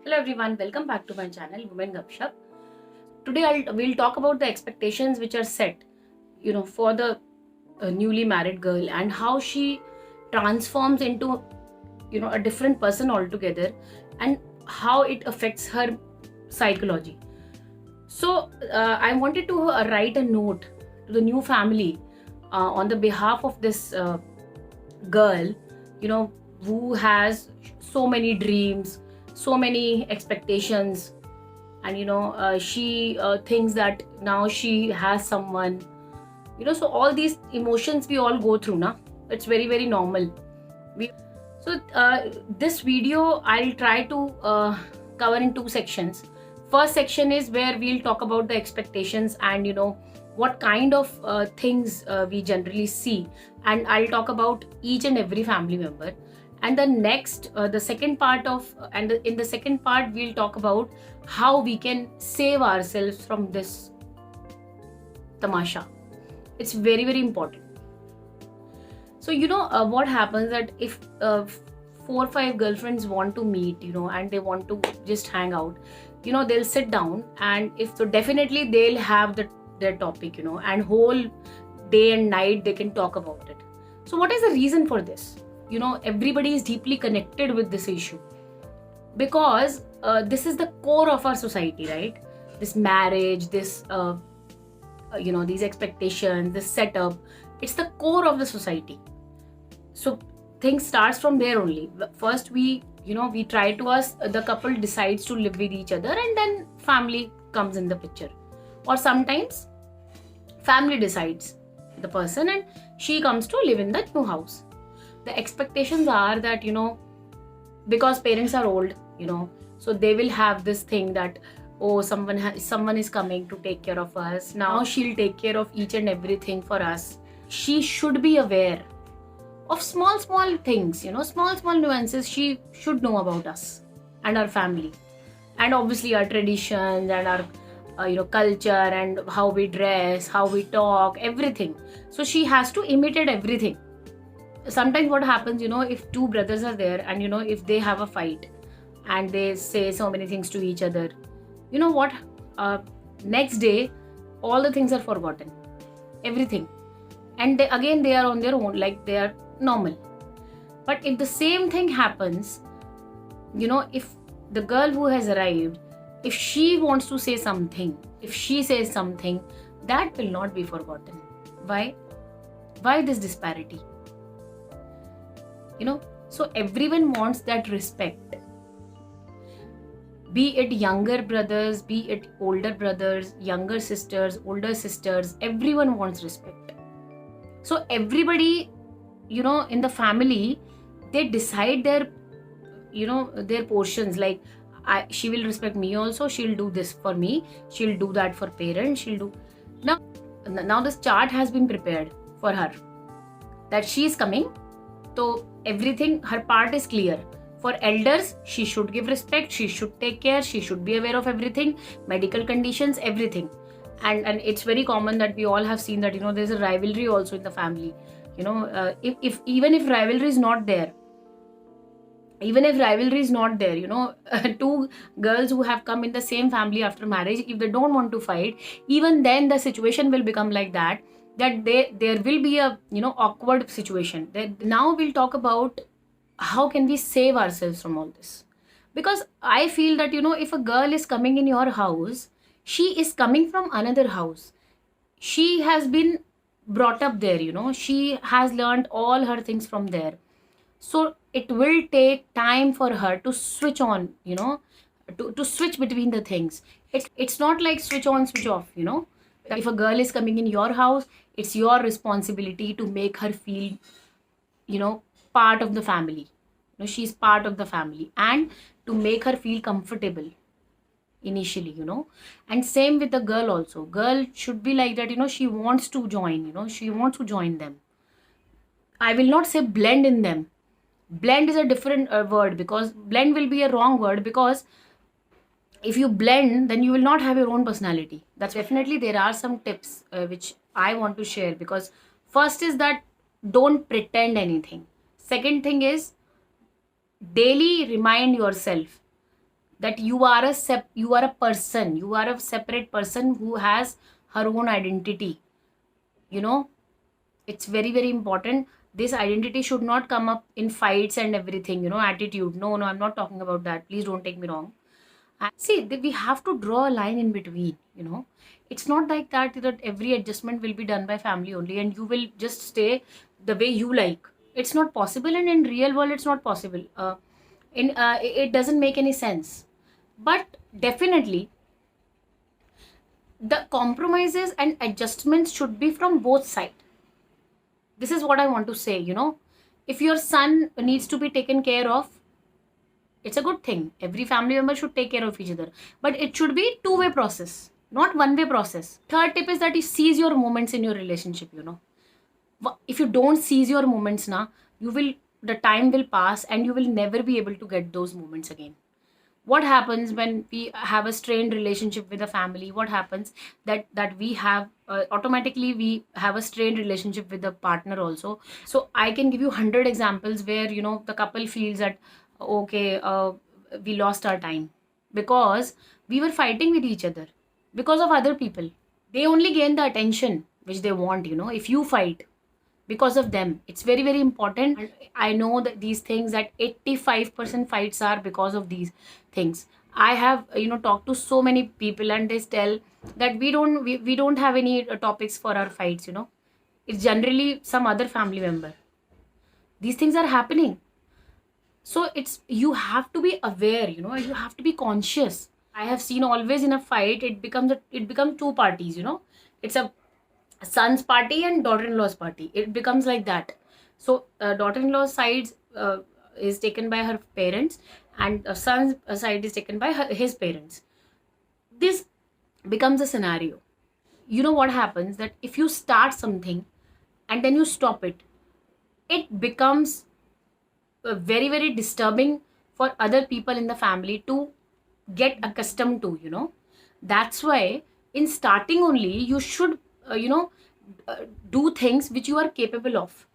Hello everyone, welcome back to my channel Women Gupshup. Today we'll talk about the expectations which are set, for the newly married girl and how she transforms into, a different person altogether and how it affects her psychology. So I wanted to write a note to the new family on the behalf of this girl, who has so many dreams, so many expectations, and she thinks that now she has someone, so all these emotions we all go through now. It's very very normal. This video I'll try to cover in two sections. First section is where we'll talk about the expectations and what kind of things we generally see, and I'll talk about each and every family member. And the second part in the second part we'll talk about how we can save ourselves from this tamasha. It's very very important. So what happens that if 4 or 5 girlfriends want to meet, and they want to just hang out, they'll sit down, and if so definitely they'll have their topic, and whole day and night they can talk about it. So what is the reason for this? Everybody is deeply connected with this issue because this is the core of our society, right? This marriage, this these expectations, this setup, it's the core of the society. So things starts from there only. First we try to us, the couple decides to live with each other, and then family comes in the picture. Or sometimes family decides the person and she comes to live in the new house. The expectations are that because parents are old, so they will have this thing that, oh, someone is coming to take care of us. Now she'll take care of each and everything for us. She should be aware of small things, small nuances. She should know about us and our family, and obviously our traditions and our culture and how we dress, how we talk, everything. So she has to imitate everything. Sometimes what happens, if two brothers are there and if they have a fight and they say so many things to each other, what, next day all the things are forgotten, everything, and they are on their own, like they are normal. But if the same thing happens, if the girl who has arrived, if she wants to say something, if she says something, that will not be forgotten. Why this disparity? So everyone wants that respect, be it younger brothers, be it older brothers, younger sisters, older sisters, everyone wants respect. So everybody, in the family, they decide their portions, like she will respect me also, she'll do this for me, she'll do that for parents, she'll do. Now this chart has been prepared for her that she is coming, so everything, her part is clear. For elders, she should give respect, she should take care, she should be aware of everything, medical conditions, everything. And it's very common that we all have seen that there's a rivalry also in the family. If even if rivalry is not there, two girls who have come in the same family after marriage, if they don't want to fight, even then the situation will become like that there will be a awkward situation. Now we'll talk about how can we save ourselves from all this, because I feel that if a girl is coming in your house, she is coming from another house. She has been brought up there, she has learned all her things from there. So it will take time for her to switch on, to switch between the things. It's not like switch on switch off. If a girl is coming in your house, it's your responsibility to make her feel part of the family. She's part of the family, and to make her feel comfortable initially. And same with the girl also. Girl should be like that, she wants to join, she wants to join them. I will not say blend in them. Blend is a different word, because blend will be a wrong word, because if you blend, then you will not have your own personality. That's definitely, there are some tips which I want to share, because first is that don't pretend anything. Second thing is, daily remind yourself that you are a person, you are a separate person who has her own identity. You know, it's very very important. This identity should not come up in fights and everything, you know, attitude. No, no, I'm not talking about that, please don't take me wrong. And see, we have to draw a line in between, you know. It's not like that every adjustment will be done by family only and you will just stay the way you like. It's not possible, and in real world it's not possible. It doesn't make any sense. But definitely the compromises and adjustments should be from both sides. This is what I want to say, you know. If your son needs to be taken care of, it's a good thing. Every family member should take care of each other, but it should be two-way process, not one-way process. Third tip is that you seize your moments in your relationship, you know. If you don't seize your moments now, the time will pass and you will never be able to get those moments again. What happens when we have a strained relationship with a family? What happens that we have automatically we have a strained relationship with the partner also. So I can give you 100 examples where, you know, the couple feels that okay, we lost our time because we were fighting with each other because of other people. They only gain the attention which they want, you know, if you fight because of them. It's very very important. And I know that these things, that 85% fights are because of these things. I have, you know, talked to so many people and they tell that we don't have any topics for our fights, you know. It's generally some other family member. These things are happening. So it's, you have to be aware, you know, you have to be conscious. I have seen always in a fight it becomes two parties, you know. It's a son's party and daughter-in-law's party. It becomes like that. So daughter-in-law's side is taken by her parents and son's side is taken by his parents. This becomes a scenario. You know what happens, that if you start something and then you stop it, it becomes very very disturbing for other people in the family to get accustomed to, you know. That's why in starting only you should you know, do things which you are capable of.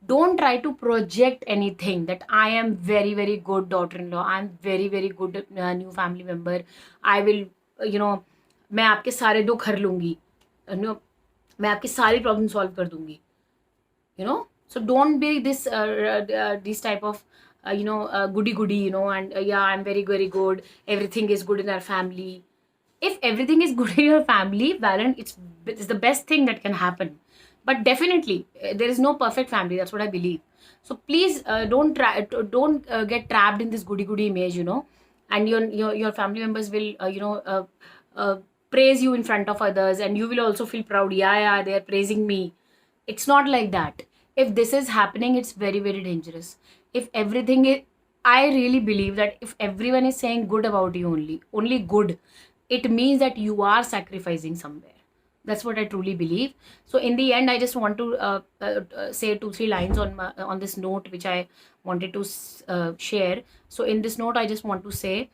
Don't try to project anything that I am very very good daughter-in-law, I'm very very good new family member, I will you know, मैं आपके सारे दुख हर लूंगी, you know, मैं आपकी सारी problem solve कर दूंगी, you know. So don't be this type of goody goody, you know, and yeah, I'm very very good, everything is good in our family. If everything is good in your family, Valen, it's the best thing that can happen. But definitely there is no perfect family, that's what I believe. So please don't get trapped in this goody goody image, you know. And your family members will praise you in front of others and you will also feel proud, yeah, they are praising me. It's not like that. If this is happening, it's very very dangerous. If everything is, I really believe that if everyone is saying good about you, only good, it means that you are sacrificing somewhere. That's what I truly believe. So in the end, I just want to say 2-3 lines on this note which I wanted to share. So in this note, I just want to say,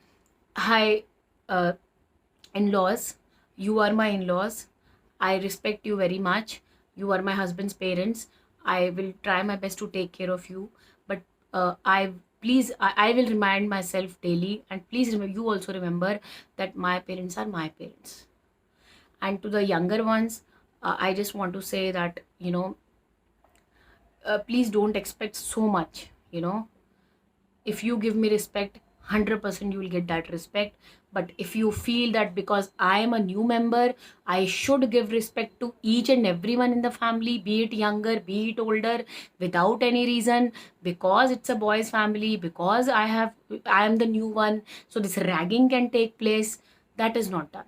hi in-laws, you are my in-laws, I respect you very much, you are my husband's parents, I will try my best to take care of you, but I will remind myself daily, and please remember, you also remember that my parents are my parents. And to the younger ones, I just want to say that, you know, please don't expect so much, you know. If you give me respect, 100% you will get that respect. But if you feel that because I am a new member, I should give respect to each and everyone in the family, be it younger, be it older, without any reason, because it's a boys family, because I am the new one, so this ragging can take place, that is not done.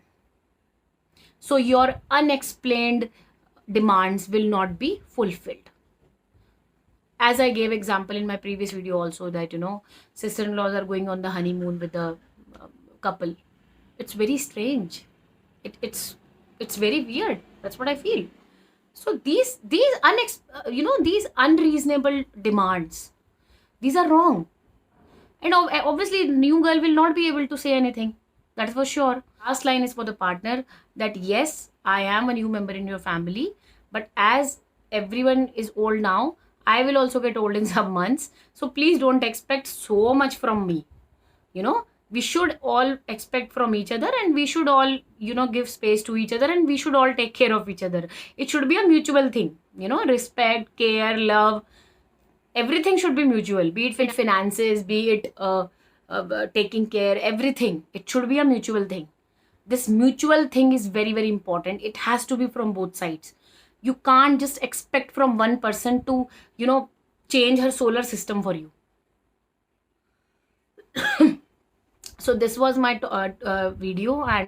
So your unexplained demands will not be fulfilled. As I gave example in my previous video also, that, you know, sister-in-laws are going on the honeymoon with the couple. It's very strange. It's very weird. That's what I feel. So these these unreasonable demands, these are wrong. And obviously new girl will not be able to say anything. That's for sure. Last line is for the partner, that yes, I am a new member in your family, but as everyone is old now, I will also get old in some months. So please don't expect so much from me. You know, we should all expect from each other, and we should all, give space to each other, and we should all take care of each other. It should be a mutual thing, respect, care, love, everything should be mutual, be it with finances, be it taking care, everything, it should be a mutual thing. This mutual thing is very, very important. It has to be from both sides. You can't just expect from one person to, change her solar system for you. So this was my video, and